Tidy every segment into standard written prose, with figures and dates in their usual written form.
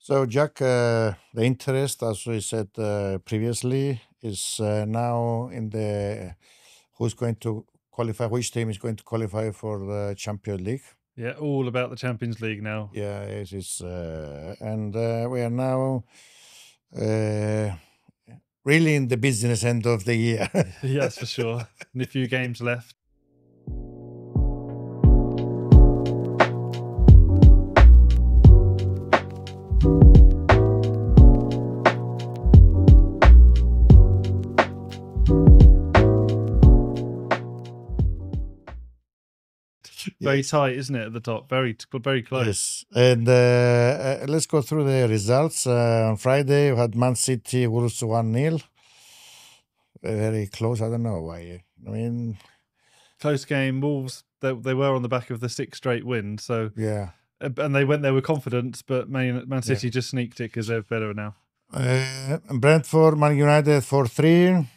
So, Jack, the interest, as we said previously, is now in the who's going to qualify, which team is going to qualify for the Champions League. Yeah, all about the Champions League now. Yeah, it is, and we are now really in the business end of the year. Yeah, that's for sure. And a few games left. Very tight, isn't it, at the top? Very close. Yes, and let's go through the results. On Friday, we had Man City Wolves 1-0. Very close. I don't know why. I mean, close game. Wolves, they were on the back of the 6 straight wins, so yeah. And they went there with confidence, but Man City just sneaked it because they're better now. Brentford, Man United 4-3.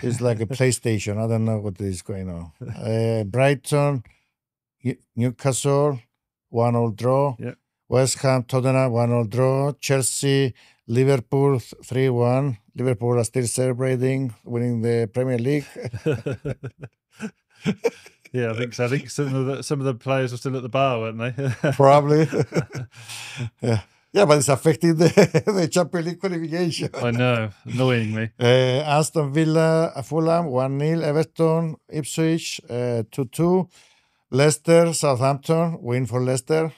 It's like a PlayStation. I don't know what is going on. Brighton, Newcastle, 1-1 draw. Yeah. West Ham, Tottenham, 1-1 draw. Chelsea, Liverpool, 3-1. Liverpool are still celebrating winning the Premier League. Yeah, I think so. I think some of the players are still at the bar, weren't they? Probably. Yeah, but it's affecting the Champions League qualification. I know, annoying me. Aston Villa, Fulham, 1-0. Everton, Ipswich, 2-2. Leicester, Southampton, win for Leicester,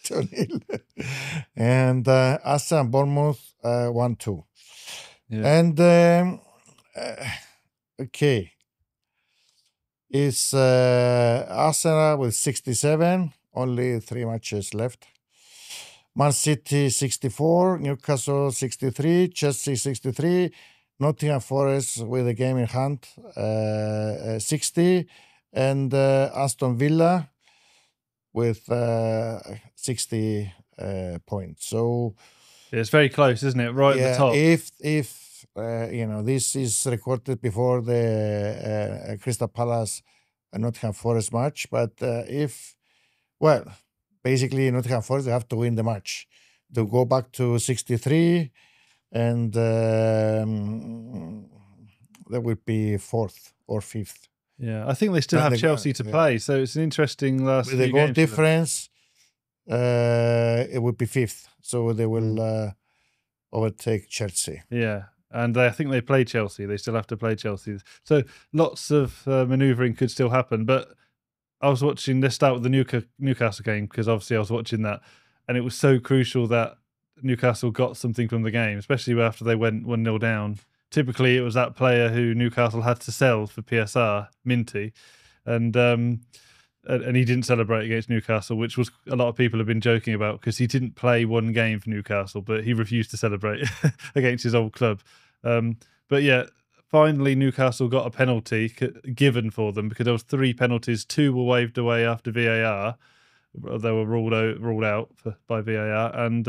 2-0. And Arsenal, Bournemouth, 1-2. Yeah. And, okay. It's Arsenal with 67, only 3 matches left. Man City 64, Newcastle 63, Chelsea 63, Nottingham Forest with a game in hand 60, and Aston Villa with 60 points. So it's very close, isn't it? Right at the top. If this is recorded before the Crystal Palace and Nottingham Forest match, but basically, Nottingham Forest, they have to win the match to go back to 63, and they will be 4th or 5th. Yeah, I think they still have Chelsea to play, so it's an interesting last few games. With the goal difference, it would be 5th, so they will overtake Chelsea. Yeah. And I think they play Chelsea. They still have to play Chelsea. So lots of manoeuvring could still happen, but I was watching, let's start with the Newcastle game, because obviously I was watching that, and it was so crucial that Newcastle got something from the game, especially after they went 1-0 down. Typically, it was that player who Newcastle had to sell for PSR, Minty, and he didn't celebrate against Newcastle, which was a lot of people have been joking about, because he didn't play one game for Newcastle, but he refused to celebrate against his old club. But yeah, finally, Newcastle got a penalty given for them, because there was 3 penalties. 2 were waved away after VAR. They were ruled out by VAR. And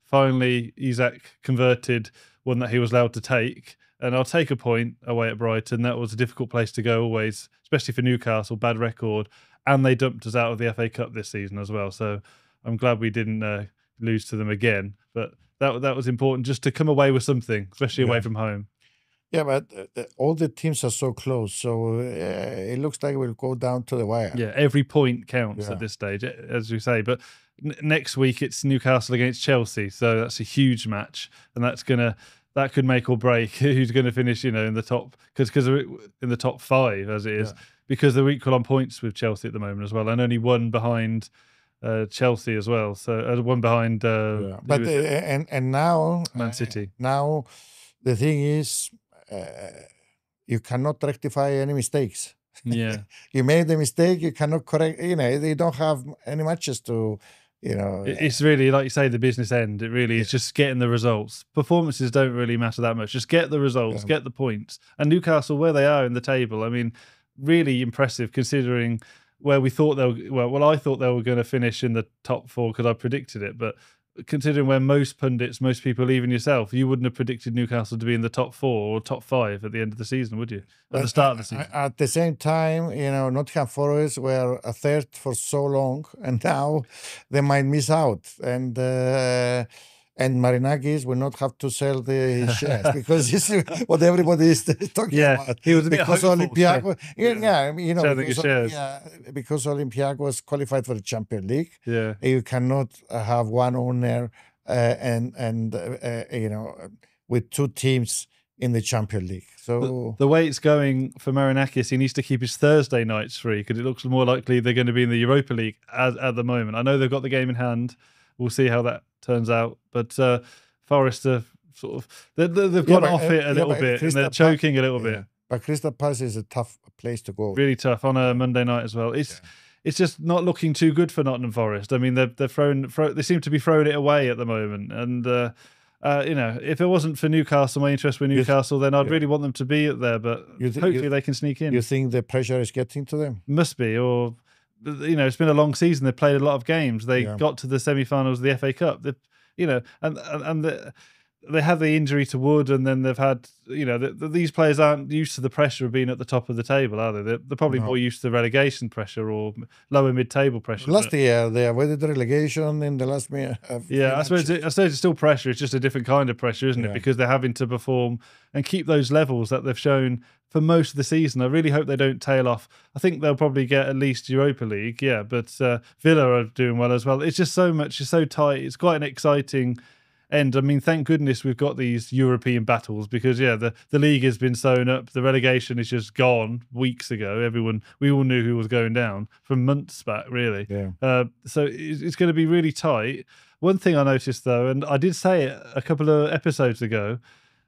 finally, Isak converted one that he was allowed to take. And I'll take a point away at Brighton. That was a difficult place to go always, especially for Newcastle, bad record. And they dumped us out of the FA Cup this season as well. So I'm glad we didn't lose to them again. But that was important, just to come away with something, especially away from home. Yeah, but all the teams are so close, so it looks like we'll go down to the wire. Yeah, every point counts at this stage, as you say. But next week it's Newcastle against Chelsea, so that's a huge match, and that could make or break who's going to finish, in the top, because in the top 5 as it is, because they're equal on points with Chelsea at the moment as well, and only one behind Chelsea as well. So one behind. But and now Man City. Now the thing is, you cannot rectify any mistakes. Yeah. You made the mistake, you cannot correct. They don't have any matches to. It's really, like you say, the business end. It really is just getting the results. Performances don't really matter that much. Just get the results, get the points. And Newcastle, where they are in the table, I mean, really impressive considering where we thought I thought they were going to finish in the top 4 because I predicted it, but considering where most pundits, most people, even yourself, you wouldn't have predicted Newcastle to be in the top 4 or top 5 at the end of the season, would you? At the start of the season. At the same time, Nottingham Forest were a third for so long, and now they might miss out. And Marinakis will not have to sell his shares because this is what everybody is talking about. He was a bit because hopeful, Olympiacos, because Olympiacos qualified for the Champions League. Yeah, you cannot have one owner with two teams in the Champions League. So the way it's going for Marinakis, he needs to keep his Thursday nights free because it looks more likely they're going to be in the Europa League at the moment. I know they've got the game in hand. We'll see how that turns out. But Forest are sort of they've gone off it a little bit and they're choking a little bit. But Crystal Palace is a tough place to go. Really tough on a Monday night as well. It's just not looking too good for Nottingham Forest. I mean, they seem to be throwing it away at the moment. And if it wasn't for Newcastle, my interest with Newcastle, then I'd really want them to be up there. But hopefully they can sneak in. You think the pressure is getting to them? Must be, or it's been a long season. They've played a lot of games. They got to the semi-finals of the FA Cup. They had the injury to Wood, and then they've had, these players aren't used to the pressure of being at the top of the table, are they? They're probably more used to relegation pressure or lower mid-table pressure. Last year, they avoided the relegation in the last year. I suppose it's still pressure. It's just a different kind of pressure, isn't it? Because they're having to perform and keep those levels that they've shown for most of the season. I really hope they don't tail off. I think they'll probably get at least Europa League, but Villa are doing well as well. It's just so much. It's so tight. It's quite an exciting end. I mean, thank goodness we've got these European battles because, the league has been sewn up. The relegation is just gone weeks ago. We all knew who was going down from months back, really. Yeah. So it's going to be really tight. One thing I noticed, though, and I did say it a couple of episodes ago,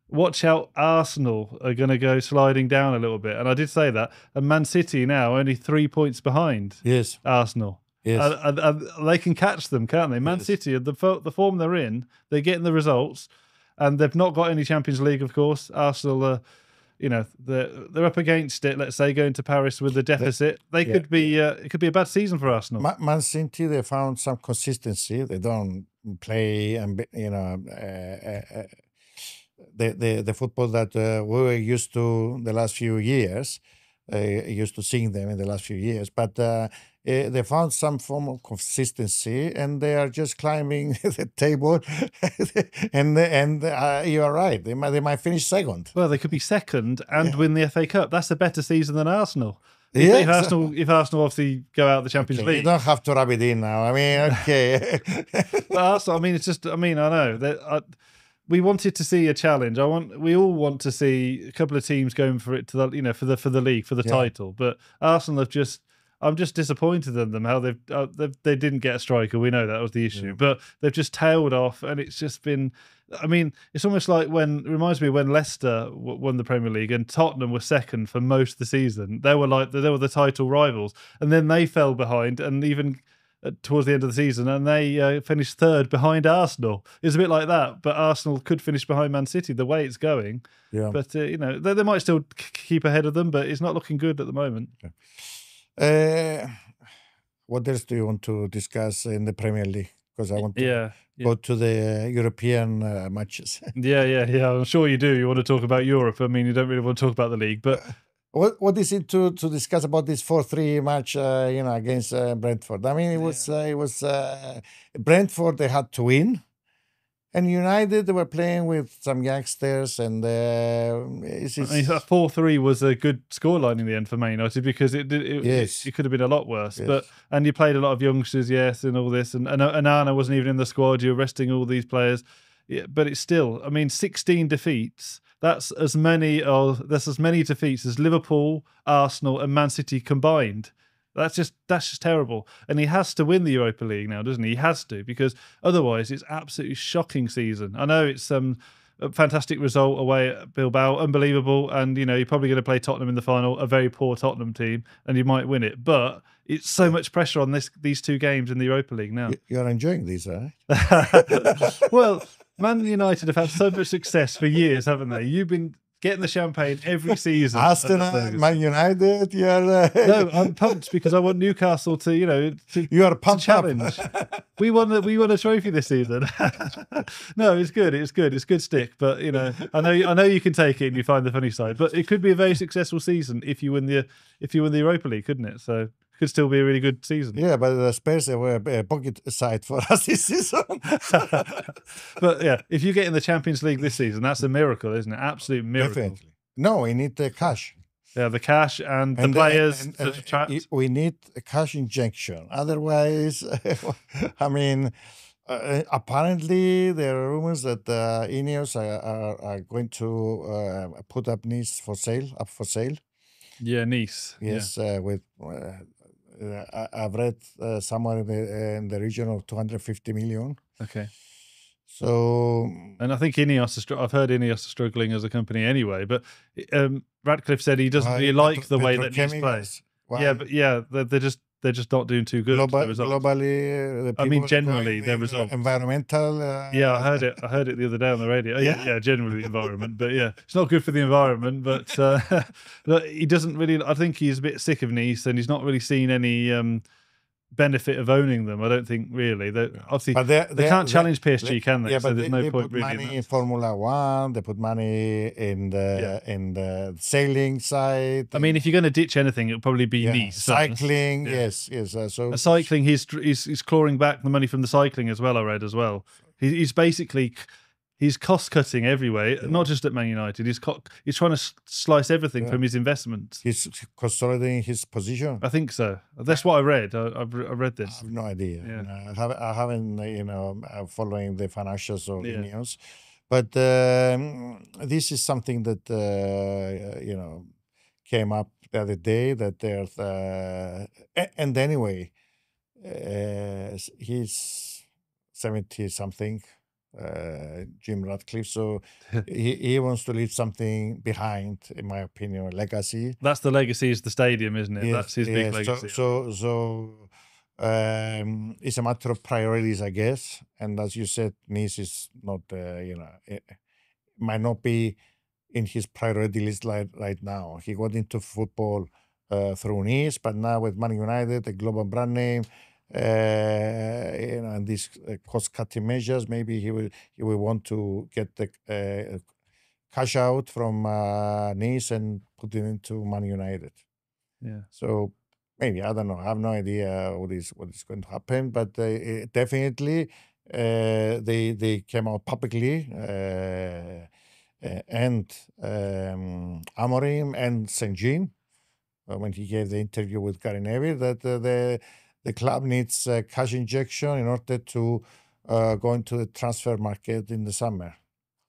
watch out, Arsenal are going to go sliding down a little bit. And I did say that. And Man City now only 3 points behind Arsenal. Yes. And they can catch them, can't they? Man City, the form they're in, they're getting the results, and they've not got any Champions League, of course. Arsenal, they're up against it. Let's say going to Paris with the deficit, could be. It could be a bad season for Arsenal. Man City, they found some consistency. They don't play, the football that we were used to the last few years. Used to seeing them in the last few years, but they found some form of consistency, and they are just climbing the table. and you are right; they might finish second. Well, they could be second and win the FA Cup. That's a better season than Arsenal. If Arsenal obviously go out of the Champions League, you don't have to rub it in now. I mean, okay. But Arsenal, I mean, it's just. I mean, I know that. We wanted to see a challenge. We all want to see a couple of teams going for it to the, for the league, for the title. But Arsenal I'm just disappointed in them how they didn't get a striker. We know that was the issue, but they've just tailed off, and it's just been. I mean, it's almost like it reminds me when Leicester won the Premier League and Tottenham were second for most of the season. They were the title rivals, and then they fell behind, and even towards the end of the season, and they finished third behind Arsenal. It's a bit like that, but Arsenal could finish behind Man City the way it's going. Yeah. But they might still keep ahead of them, but it's not looking good at the moment. What else do you want to discuss in the Premier League? Because I want to go to the European matches. Yeah. I'm sure you do. You want to talk about Europe. I mean, you don't really want to talk about the league, but. What is it to discuss about this 4-3 match, against Brentford? I mean, it was Brentford. They had to win, and United they were playing with some youngsters, and 4-3 was a good scoreline in the end for Man United because it could have been a lot worse. Yes. And you played a lot of youngsters, and all this, and Anana wasn't even in the squad. You're resting all these players, but it's still. I mean, 16 defeats. That's as many defeats as Liverpool, Arsenal, and Man City combined. That's just terrible. And he has to win the Europa League now, doesn't he? He has to, because otherwise it's absolutely shocking season. I know it's a fantastic result away at Bilbao, unbelievable, and you're probably going to play Tottenham in the final, a very poor Tottenham team, and you might win it. But it's so much pressure on these two games in the Europa League now. You're enjoying these, right? Well, Man United have had so much success for years, haven't they? You've been getting the champagne every season. Arsenal, Man United, No, I'm pumped because I want Newcastle to, you are pumped challenge. We won a trophy this season. No, it's good. It's good. It's good stick. But I know you can take it and you find the funny side. But it could be a very successful season if you win the Europa League, couldn't it? So could still be a really good season. Yeah, but the Spurs were a pocket side for us this season. But yeah, if you get in the Champions League this season, that's a miracle, isn't it? Absolute miracle. Definitely. No, we need the cash. Yeah, the cash and the players that are trapped. We need a cash injection. Otherwise, I mean, apparently there are rumors that Ineos are going to put up Nice for sale. Yeah, Nice. Yes, with I've read somewhere in the region of 250 million. Okay. So, and I think Ineos, I've heard Ineos are struggling as a company anyway, but Ratcliffe said he doesn't really like the way that Nice plays. Yeah, but they're just not doing too good. Globally, I mean, generally, their results. Environmental. Yeah, I heard it the other day on the radio. Yeah, generally the environment, but yeah, it's not good for the environment. But he doesn't really. I think he's a bit sick of Nice, and he's not really seen any benefit of owning them. I don't think really. Obviously, they can't challenge PSG, can they? Yeah, so but there's no point put really. Money in Formula One. They put money in the sailing side. I mean, if you're going to ditch anything, it'll probably be Nice. Cycling, yes. So cycling, he's clawing back the money from the cycling as well. I read as well. He's basically. He's cost cutting everywhere, not just at Man United. He's trying to slice everything from his investments. He's consolidating his position. I think so. That's what I read. I read this. I have no idea. Yeah. I haven't, following the financials of Ineos, but this is something that came up the other day. That there's and anyway, he's 70 something. Jim Ratcliffe, so he wants to leave something behind, in my opinion, a legacy. That's the legacy, is the stadium, isn't it? Yes, that's his big legacy. So it's a matter of priorities, I guess. And as you said, Nice is not, it might not be in his priority list right now. He got into football through Nice, but now with Man United, a global brand name. And these cost-cutting measures, maybe he will want to get the cash out from Nice and put it into Man United. Yeah. So maybe, I don't know. I have no idea what is going to happen, but definitely they came out publicly and Amorim and St. Jean when he gave the interview with Gary Neville that the club needs a cash injection in order to go into the transfer market in the summer.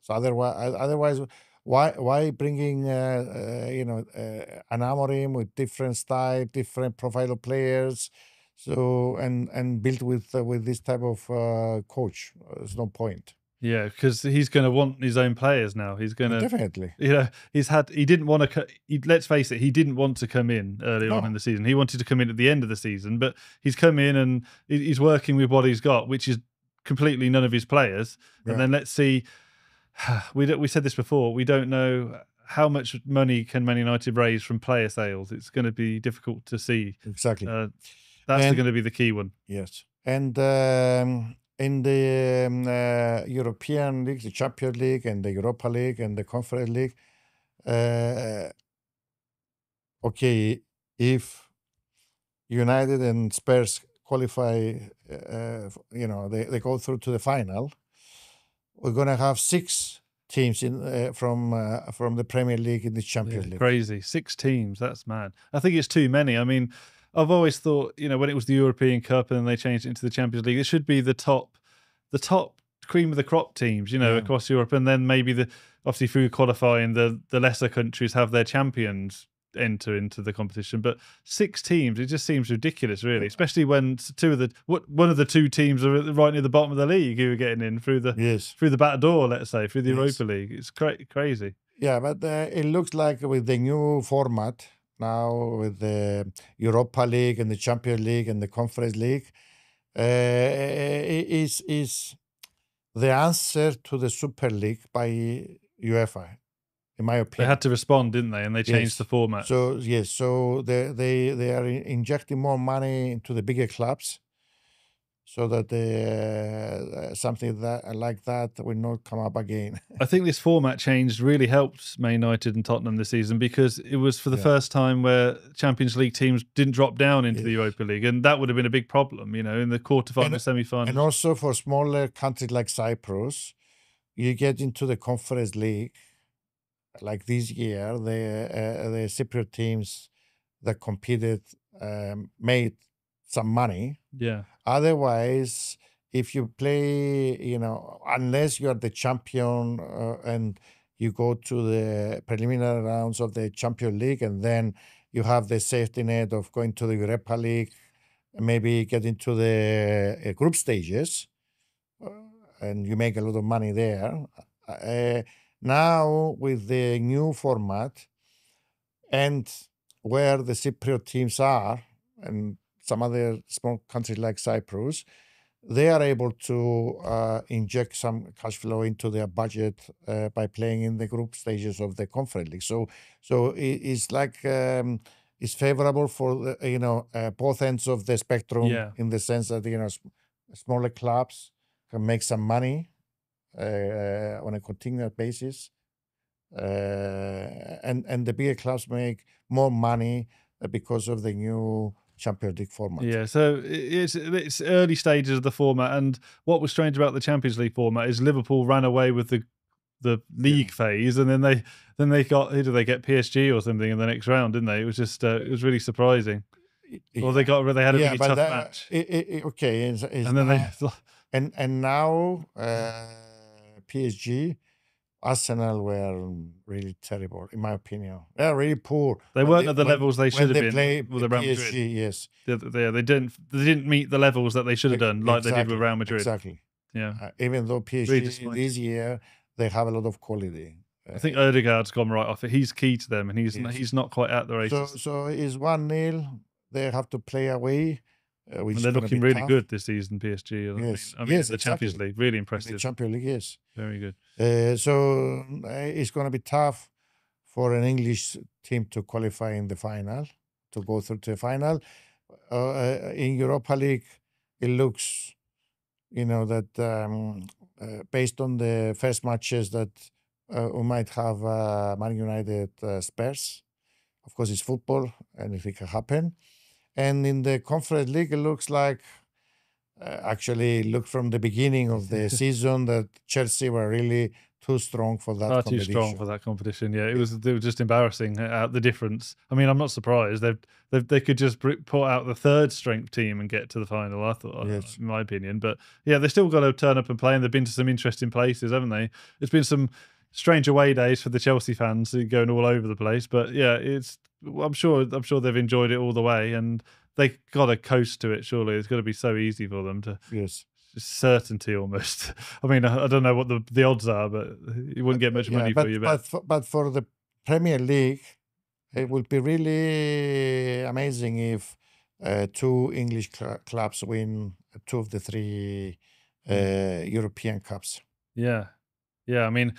So otherwise, why bringing an Amorim with different style, different profile of players, so and build with this type of coach? There's no point. Yeah, because he's going to want his own players now. He's going to definitely. He didn't want to. Let's face it, he didn't want to come in earlier on in the season. He wanted to come in at the end of the season, but he's come in and he's working with what he's got, which is completely none of his players. And then let's see. We said this before. We don't know how much money can Man United raise from player sales. It's going to be difficult to see. Exactly. That's going to be the key one. Yes, and. In the European League, the Champions League, and the Europa League, and the Conference League, okay, if United and Spurs qualify, they go through to the final, we're going to have 6 teams in from the Premier League in the Champions League. Crazy, 6 teams. That's mad. I think it's too many. I mean, I've always thought, when it was the European Cup and then they changed it into the Champions League, it should be the top cream of the crop teams, across Europe, and then maybe obviously through qualifying, the lesser countries have their champions enter into the competition. But 6 teams, it just seems ridiculous, really, especially when one of the 2 teams are right near the bottom of the league who are getting in through the back door, let's say, through the Europa League. It's crazy. Yeah, but it looks like with the new format. Now with the Europa League and the Champions League and the Conference League, is the answer to the Super League by UEFA. in my They opinion. had to respond, didn't they? And they changed the format. So yes, so they are injecting more money into the bigger clubs, so that something that like that will not come up again. I think this format change really helped Man United and Tottenham this season, because it was for the first time where Champions League teams didn't drop down into the Europa League, and that would have been a big problem, you know, in the quarterfinal, semi-final. And also for smaller countries like Cyprus, you get into the Conference League. Like this year, the Cypriot teams that competed made some money. Yeah. Otherwise, if you play, unless you are the champion and you go to the preliminary rounds of the Champions League, and then you have the safety net of going to the Europa League, maybe get into the group stages, and you make a lot of money there. Now, with the new format and where the Cypriot teams are, and some other small countries like Cyprus, they are able to inject some cash flow into their budget by playing in the group stages of the Conference League. So it's like it's favorable for both ends of the spectrum, in the sense that smaller clubs can make some money on a continuous basis, and the bigger clubs make more money because of the new Champions League format. Yeah, so it's early stages of the format, and what was strange about the Champions League format is Liverpool ran away with the league phase, and then they got, who did they get, PSG or something in the next round, didn't they? It was just it was really surprising. Well, they had a really tough match. Okay, and then and now PSG, Arsenal were really terrible, in my opinion. They're really poor. They weren't at the levels they should have been with the Real PSG, Madrid. yes. They didn't meet the levels that they should have done, like they did with Real Madrid. Exactly. Yeah. Even though PSG this year, they have a lot of quality. I think Odegaard's gone right off it. He's key to them, and he's not quite at the races. So it's 1-0. They have to play away. And they're looking really good this season, PSG. Yes. I mean, the Champions League, really impressive. The Champions League, yes. Very good. So it's going to be tough for an English team to qualify in the final, to go through to the final. In Europa League, it looks, that based on the first matches that we might have Man United Spurs. Of course, it's football, anything can happen. And in the Conference League, it looks like, actually, look from the beginning of the season that Chelsea were really too strong for that competition. Too strong for that competition, yeah. It was just embarrassing, the difference. I mean, I'm not surprised. They could just put out the third strength team and get to the final, I thought, in my opinion. But yeah, they've still got to turn up and play, and they've been to some interesting places, haven't they? It's been some strange away days for the Chelsea fans, going all over the place. But yeah, I'm sure they've enjoyed it all the way, and they got to coast to it. Surely it's got to be so easy for them to. Yes. Certainty almost. I mean, I don't know what the odds are, but you wouldn't get much money for you. But for the Premier League, it would be really amazing if two English clubs win two of the three European Cups. Yeah. I mean,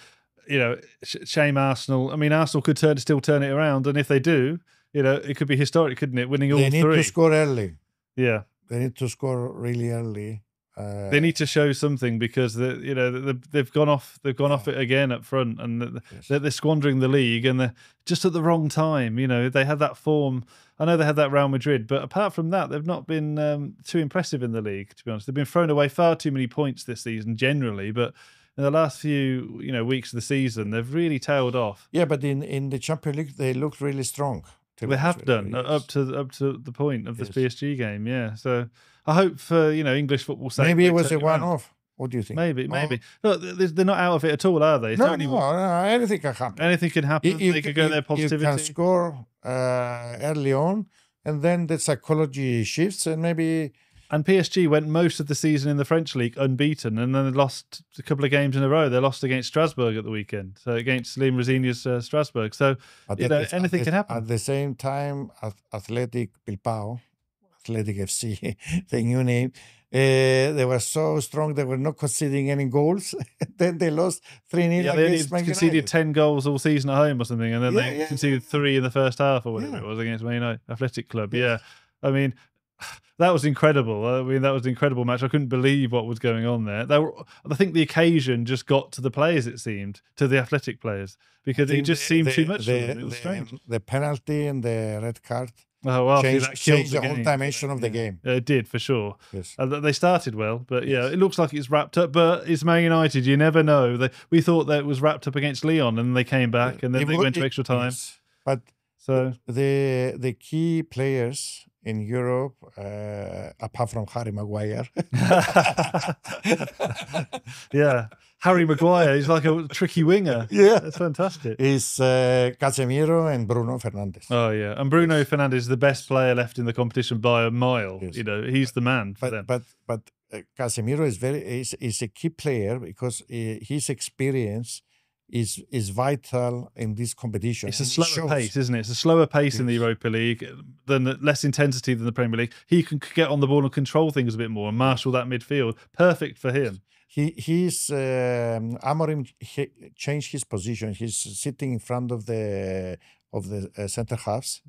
shame Arsenal. I mean, Arsenal could still turn it around, and if they do, it could be historic, couldn't it? Winning all three. They need to score early. Yeah. They need to score really early. They need to show something, because they've gone off it again up front, and they're squandering the league, and they're just at the wrong time. They had that form. I know they had that Real Madrid, but apart from that, they've not been too impressive in the league. To be honest, they've been thrown away far too many points this season generally, but in the last few weeks of the season, they've really tailed off. Yeah, but in the Champions League, they looked really strong. They have done up to the point of this PSG game. Yeah, so I hope for English football sake. Maybe it was a one-off. What do you think? Maybe. Look, they're not out of it at all, are they? No, anything can happen. Anything can happen. They could go there positivity. You can score early on, and then the psychology shifts, and maybe. And PSG went most of the season in the French league unbeaten, and then they lost a couple of games in a row. They lost against Strasbourg at the weekend, so against Liam Rosinia's Strasbourg. So anything can happen. At the same time, Athletic Bilbao, Athletic FC, the new name, They were so strong, they were not conceding any goals. Then they lost 3-0 Yeah, they only against Man conceded United. 10 goals all season at home or something, and then Yeah, they yeah, conceded 3 in the first half or whatever Yeah. it was against Man United Athletic Club. Yes. Yeah, I mean, that was incredible. I mean, that was an incredible match. I couldn't believe what was going on there. I think the occasion just got to the players, it seemed, to the Athletic players, because it just seemed too much for them. It was strange. The penalty and the red card Oh, well, that killed changed the the whole game. dimension of the game. It did, for sure. Yes. They started well, but yeah, Yes. it looks like it's wrapped up. But it's Man United. You never know. We thought that it was wrapped up against Leon, and they came back, and then they went to extra time. Yes. But So the key players in Europe, apart from Harry Maguire, yeah, Harry Maguire, he's like a tricky winger. Yeah. That's fantastic. is Casemiro and Bruno Fernandes. Oh yeah, and Bruno Fernandes is the best player left in the competition by a mile. Yes. You know, he's the man for them. But Casemiro is a key player because his experience is vital in this competition. It's a And it slower shows. pace, isn't it? It's a slower pace in the Yes. Europa League, less intensity than the Premier League. He can get on the ball and control things a bit more and marshal that midfield. Perfect for him. He's Amorim changed his position. He's sitting in front of the center halves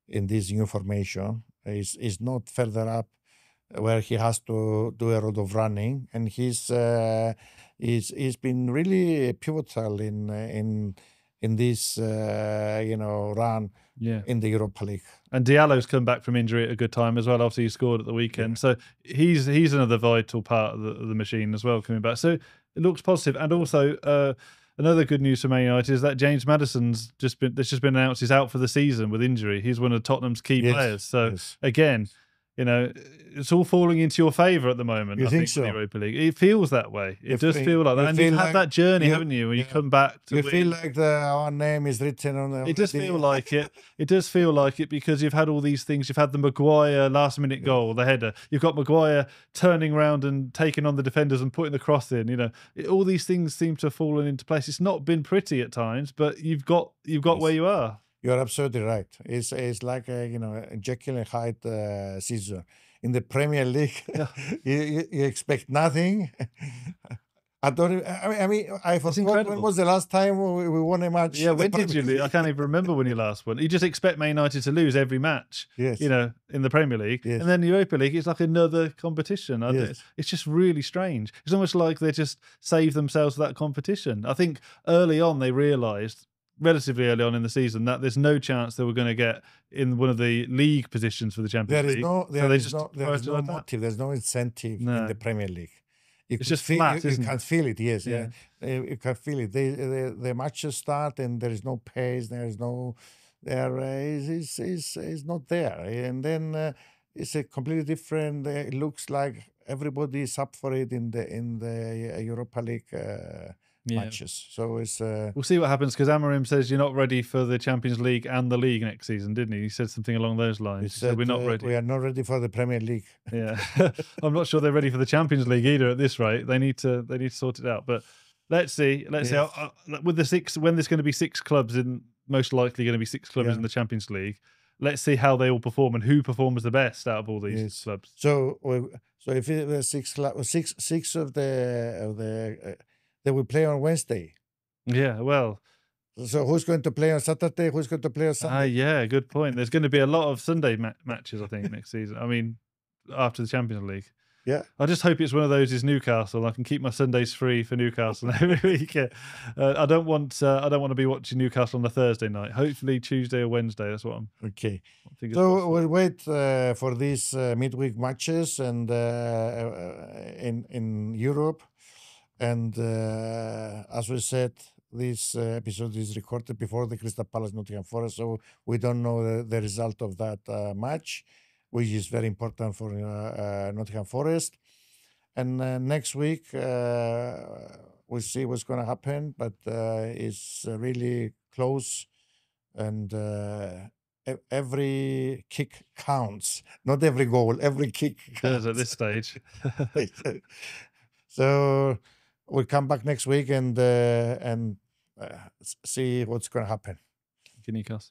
in this new formation. He's not further up where he has to do a lot of running, and he's been really pivotal in this run Yeah. in the Europa League. And Diallo's come back from injury at a good time as well. Obviously, he scored at the weekend. So he's another vital part of the machine as well, coming back. So it looks positive. And also, another good news for Man United is that James Maddison's just been announced he's out for the season with injury. He's one of Tottenham's key Yes, players. So yes. again, you know, it's all falling into your favour at the moment. You I think think so? in the Europa League, it feels that way. It does feel like you that. And feel you've had like that journey, you- haven't you? When you yeah. come back to You win. feel like our name is written on the. It does feel like it. It does feel like it because you've had all these things. You've had the Maguire last-minute goal, the header. You've got Maguire turning around and taking on the defenders and putting the cross in. You know, all these things seem to have fallen into place. It's not been pretty at times, but you've got where you are. You're absolutely right. It's like a Jekyll and Hyde season. In the Premier League, you expect nothing. I don't. I mean, I forgot incredible. when was the last time we won a match. Yeah, in the when did Premier you? League? I can't even remember when you last won. You just expect Man United to lose every match. Yes. You know, in the Premier League, Yes. and then the Europa League, it's like another competition. Yes. It's just really strange. It's almost like they just saved themselves for that competition. I think early on they realised, relatively early on in the season, that there's no chance they were going to get in one of the league positions for the Champions There is League. no, So there they is just no, there is no prioritized that. motive. There's no incentive No. in the Premier League. You It's could just feel, flat, you isn't can it? feel it. Yes, Yeah. you can feel it. The matches start and there is no pace. There is no. Is not there, and then it's a completely different. It looks like everybody is up for it in the Europa League matches. So it's We'll see what happens because Amorim says you're not ready for the Champions League and the league next season, didn't he? He said something along those lines. He said we're not ready. We are not ready for the Premier League. Yeah, I'm not sure they're ready for the Champions League either at this rate. They need to sort it out. But let's see. Let's see. With the when there's going to be 6 clubs in, most likely going to be 6 clubs in the Champions League. Let's see how they all perform and who performs the best out of all these clubs. So if it was 6 of the they will play on Wednesday. Yeah, well. So who's going to play on Saturday? Who's going to play on Sunday? Yeah, good point. There's going to be a lot of Sunday matches, I think, next season. I mean, after the Champions League. Yeah. I just hope it's one of those is Newcastle. I can keep my Sundays free for Newcastle every week. I don't want to be watching Newcastle on a Thursday night. Hopefully Tuesday or Wednesday. That's what I'm. Okay. Fingers So crossed. we'll wait for these midweek matches and in Europe. And as we said, this episode is recorded before the Crystal Palace Nottingham Forest, so we don't know the result of that match, which is very important for Nottingham Forest. And next week we'll see what's going to happen, but it's really close, and every kick counts. Not every goal, every kick Does counts. at this stage. So we'll come back next week and see what's going to happen. Newcastle.